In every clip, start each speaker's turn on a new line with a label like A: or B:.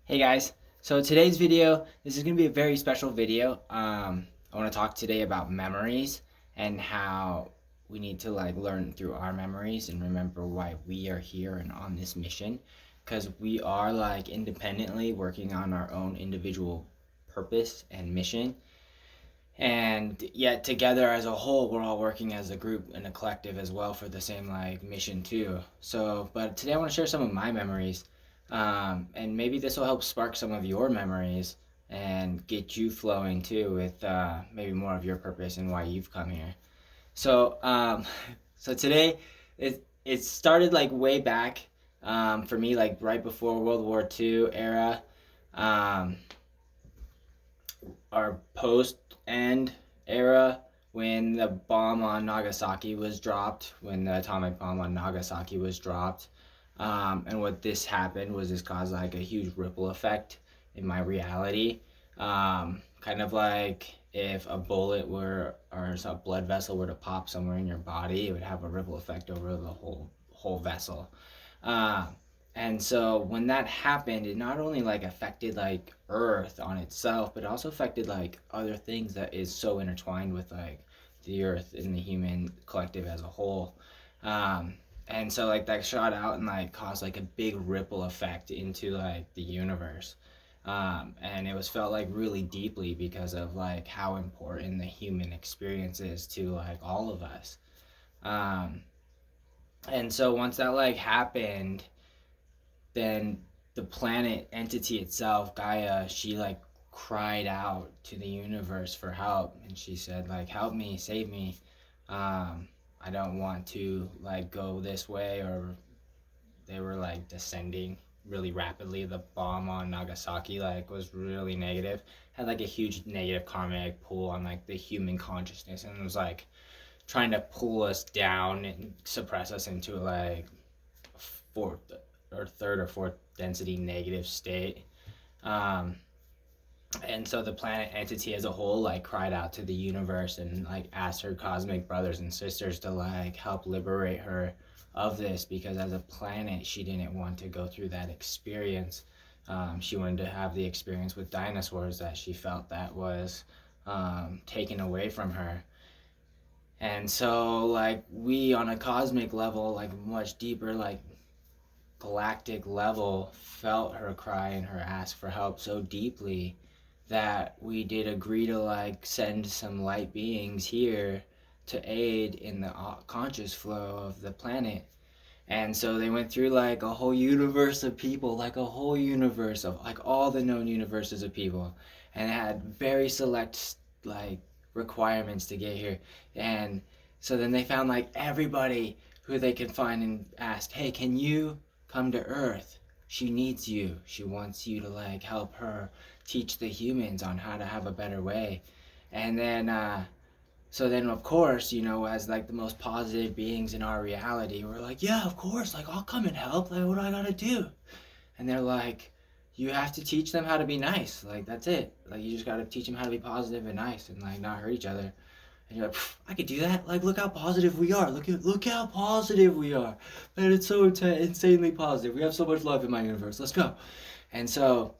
A: Hey guys, so today's video, this is going to be a very special video. I want to talk today about memories and how we need to learn through our memories and remember why we are here and on this mission, because we are independently working on our own individual purpose and mission, and yet together as a whole we're all working as a group and a collective as well for the same mission too. But today I want to share some of my memories, and maybe this will help spark some of your memories and get you flowing too with maybe more of your purpose and why you've come here. So so today it started way back, for me, right before World War II era, um, our post end era, when the bomb on Nagasaki was dropped, when the atomic bomb on Nagasaki was dropped. And what this happened was this caused a huge ripple effect in my reality. Kind of like if a bullet were, or a blood vessel were to pop somewhere in your body, it would have a ripple effect over the whole vessel. Uh, and so when that happened, it not only affected Earth on itself, but it also affected other things that is so intertwined with the Earth and the human collective as a whole. Um, and so that shot out and caused a big ripple effect into the universe. And it was felt really deeply because of how important the human experience is to all of us. Um, and so once that happened, then the planet entity itself, Gaia, she cried out to the universe for help, and she said help me, save me. I don't want to go this way. Or they were descending really rapidly. The bomb on Nagasaki was really negative, had a huge negative karmic pull on the human consciousness, and it was trying to pull us down and suppress us into fourth or third or fourth density negative state. Um, and so the planet entity as a whole cried out to the universe and asked her cosmic brothers and sisters to help liberate her of this, because as a planet she didn't want to go through that experience. She wanted to have the experience with dinosaurs that she felt that was taken away from her. And so we on a cosmic level, much deeper, galactic level, felt her cry and her ask for help so deeply that we did agree to send some light beings here to aid in the conscious flow of the planet. And so they went through a whole universe of people, a whole universe of all the known universes of people, and it had very select requirements to get here. And so then they found everybody who they could find and asked, hey, can you come to Earth? She needs you. She wants you to help her teach the humans on how to have a better way. And then so then of course, as the most positive beings in our reality, we're yeah, of course, I'll come and help. What do I gotta do? And they're you have to teach them how to be nice. That's it. You just gotta teach them how to be positive and nice and not hurt each other. And you're I could do that. Look how positive we are. Look how positive we are. Man, it's so insanely positive. We have so much love in my universe. Let's go. And so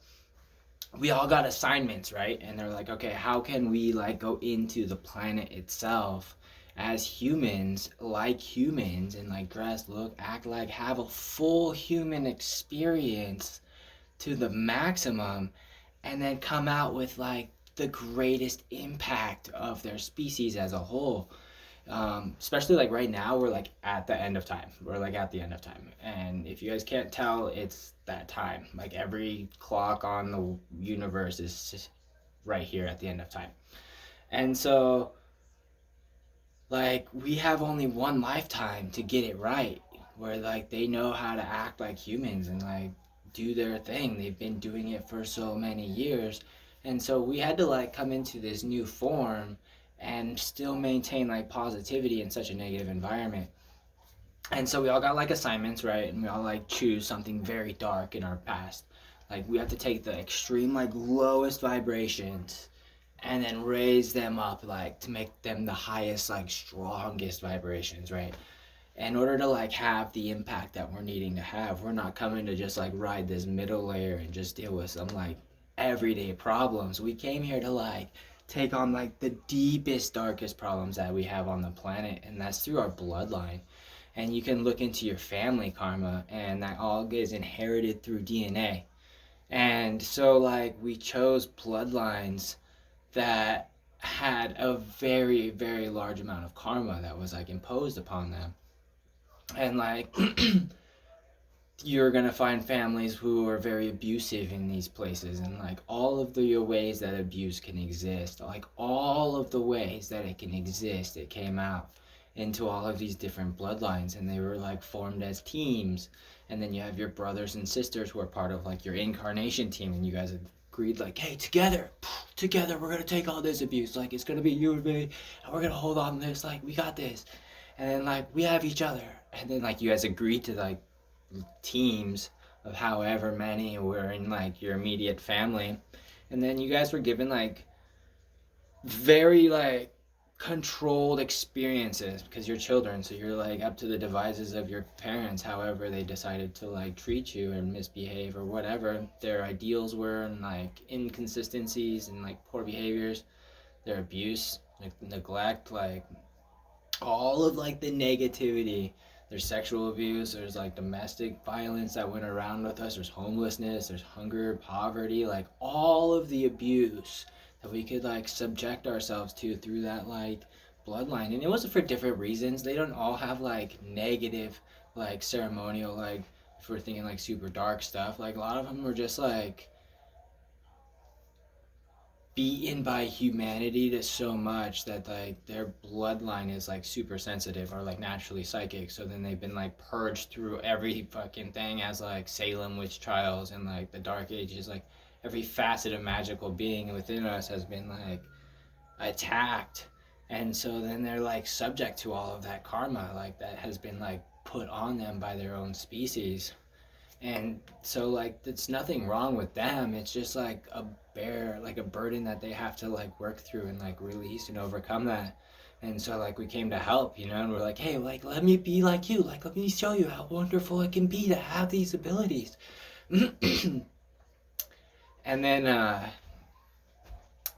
A: we all got assignments, right? And they're okay, how can we go into the planet itself as humans, and dress, look, act, have a full human experience to the maximum, and then come out with the greatest impact of their species as a whole. Especially right now, we're at the end of time. We're at the end of time, and if you guys can't tell, it's that time. Every clock on the universe is right here at the end of time. And so we have only one lifetime to get it right, where they know how to act like humans and do their thing. They've been doing it for so many years, and so we had to come into this new form and still maintain positivity in such a negative environment. And so we all got assignments, right? And we all choose something very dark in our past. We have to take the extreme lowest vibrations and then raise them up to make them the highest strongest vibrations, right? in order to like have the impact that we're needing to have. We're not coming to just like ride this middle layer and just deal with some like everyday problems. We came here to like take on like the deepest, darkest problems that we have on the planet, and that's through our bloodline. And you can look into your family karma, and that all gets inherited through DNA. And so like we chose bloodlines that had a very, very large amount of karma that was like imposed upon them. And like you're gonna find families who are very abusive in these places, and like all of the ways that abuse can exist, like all of the ways that it can exist, it came out into all of these different bloodlines, and they were like formed as teams. And then you have your brothers and sisters who are part of like your incarnation team, and you guys agreed like, hey, together we're gonna take all this abuse, like it's gonna be you and me, and we're gonna hold on to this, like we got this. And then like we have each other, and then like you guys agreed to like teams of however many were in like your immediate family. And then you guys were given like very like controlled experiences because you're children, so you're like up to the devices of your parents however they decided to like treat you and misbehave or whatever their ideals were, and like inconsistencies and like poor behaviors, their abuse, like neglect, like all of like the negativity. There's sexual abuse, there's like domestic violence that went around with us, there's homelessness, there's hunger, poverty, like all of the abuse that we could like subject ourselves to through that like bloodline. And it wasn't for different reasons. They don't all have like negative like ceremonial, like if we're thinking like super dark stuff, like a lot of them were just like beaten by humanity to so much that like their bloodline is like super sensitive or like naturally psychic, so then they've been like purged through every fucking thing as like Salem witch trials and like the dark ages. Like every facet of magical being within us has been like attacked, and so then they're like subject to all of that karma like that has been like put on them by their own species. And so like it's nothing wrong with them, it's just like a bear, like a burden that they have to like work through and like release and overcome that. And so like we came to help, you know, and we're like, hey, like let me be like you, like let me show you how wonderful it can be to have these abilities. And then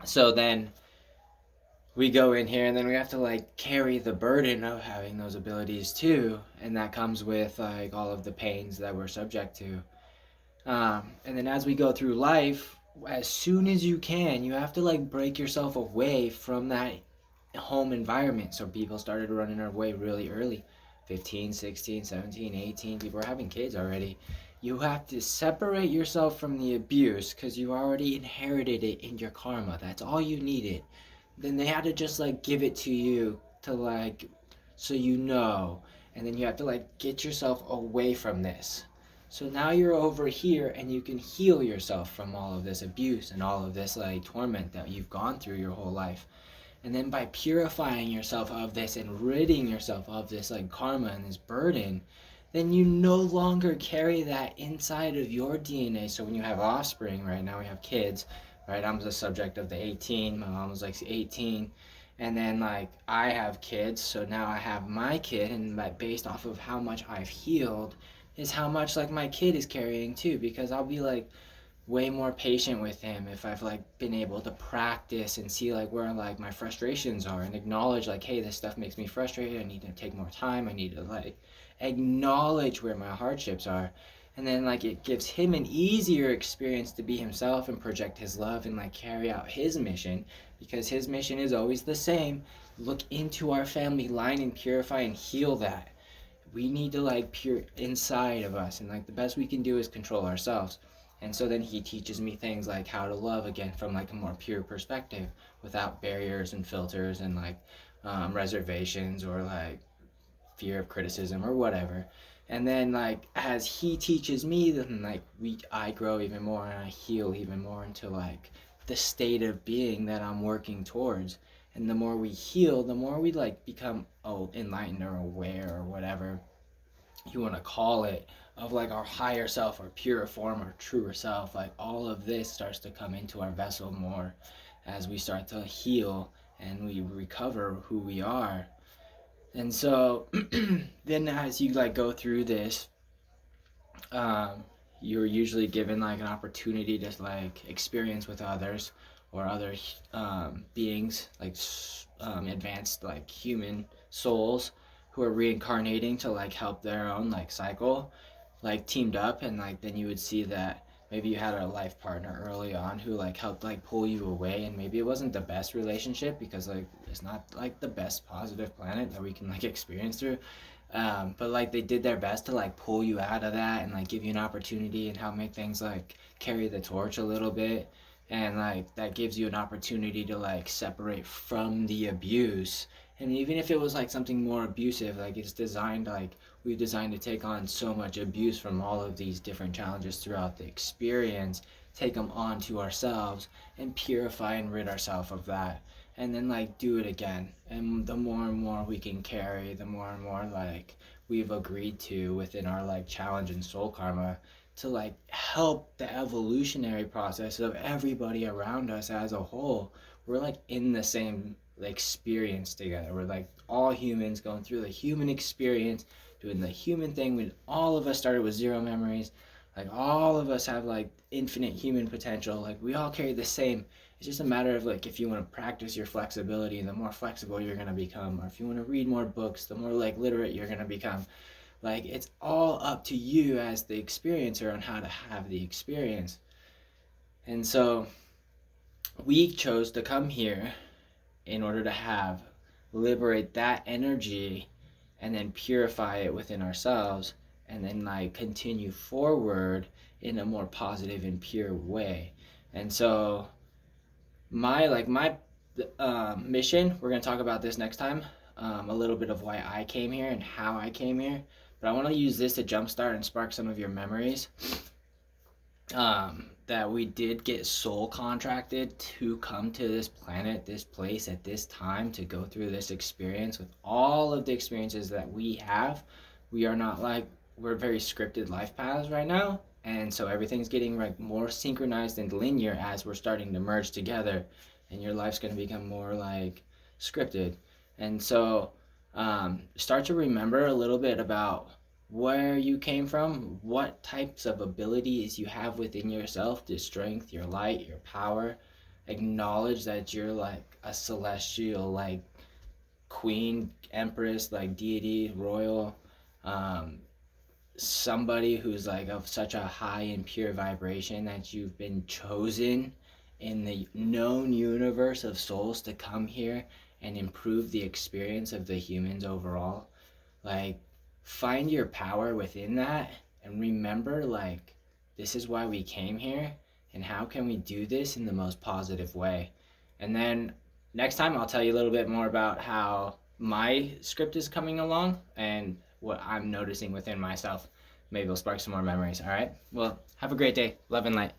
A: so then we go in here, and then we have to like carry the burden of having those abilities too, and that comes with like all of the pains that we're subject to. And then as we go through life, as soon as you can, you have to like break yourself away from that home environment. So people started running away really early, 15, 16, 17, 18, people are having kids already. You have to separate yourself from the abuse because you already inherited it in your karma. That's all you needed. Then they had to just like give it to you to like, so you know. And then you have to like get yourself away from this. So now you're over here and you can heal yourself from all of this abuse and all of this like torment that you've gone through your whole life. And then by purifying yourself of this and ridding yourself of this like karma and this burden, then you no longer carry that inside of your DNA. So when you have offspring, right now we have kids, right? I'm the subject of the 18. My mom was like 18. And then like I have kids, so now I have my kid, and based off of how much I've healed is how much like my kid is carrying too, because I'll be like way more patient with him if I've like been able to practice and see like where like my frustrations are and acknowledge like, hey, this stuff makes me frustrated, I need to take more time, I need to like acknowledge where my hardships are. And then like it gives him an easier experience to be himself and project his love and like carry out his mission, because his mission is always the same: look into our family line and purify and heal that. We need to like pure inside of us, and like the best we can do is control ourselves. And so then he teaches me things like how to love again from like a more pure perspective, without barriers and filters and like reservations or like fear of criticism or whatever. And then like as he teaches me, then like I grow even more and I heal even more into like the state of being that I'm working towards. And the more we heal, the more we like become enlightened or aware or whatever you want to call it, of like our higher self, our pure form, our truer self. Like all of this starts to come into our vessel more as we start to heal and we recover who we are. And so then as you like go through this, um, you're usually given like an opportunity to like experience with others or other beings like advanced like human souls who are reincarnating to like help their own like cycle, like teamed up. And like then you would see that maybe you had a life partner early on who like helped like pull you away, and maybe it wasn't the best relationship because like it's not like the best positive planet that we can like experience through, but like they did their best to like pull you out of that and like give you an opportunity and help make things like carry the torch a little bit. And like that gives you an opportunity to like separate from the abuse. And even if it was like something more abusive, like it's designed like we've designed to take on so much abuse from all of these different challenges throughout the experience, take them onto ourselves and purify and rid ourselves of that, and then like do it again. And the more and more we can carry, the more and more like we've agreed to within our like challenge and soul karma to like help the evolutionary process of everybody around us as a whole. We're like in the same experience together. We're like all humans going through the human experience, doing the human thing. When all of us started with zero memories, like all of us have like infinite human potential. Like we all carry the same. It's just a matter of like if you want to practice your flexibility, the more flexible you're gonna become, or if you want to read more books, the more like literate you're gonna become. Like it's all up to you as the experiencer on how to have the experience. And so we chose to come here in order to have liberate that energy and then purify it within ourselves, and then like continue forward in a more positive and pure way. And so my mission, we're going to talk about this next time, a little bit of why I came here and how I came here, but I want to use this to jumpstart and spark some of your memories. That we did get soul contracted to come to this planet, this place at this time to go through this experience with all of the experiences that we have. We are not like, we're very scripted life paths right now, and so everything's getting like more synchronized and linear as we're starting to merge together, and your life's going to become more like scripted. And so start to remember a little bit about where you came from, what types of abilities you have within yourself, the strength, your light, your power. Acknowledge that you're like a celestial, like queen, empress, like deity, royal, um, somebody who's like of such a high and pure vibration that you've been chosen in the known universe of souls to come here and improve the experience of the humans overall. Like find your power within that and remember like this is why we came here and how can we do this in the most positive way. And then next time I'll tell you a little bit more about how my script is coming along and what I'm noticing within myself. Maybe it'll spark some more memories. All right, well, have a great day. Love and light.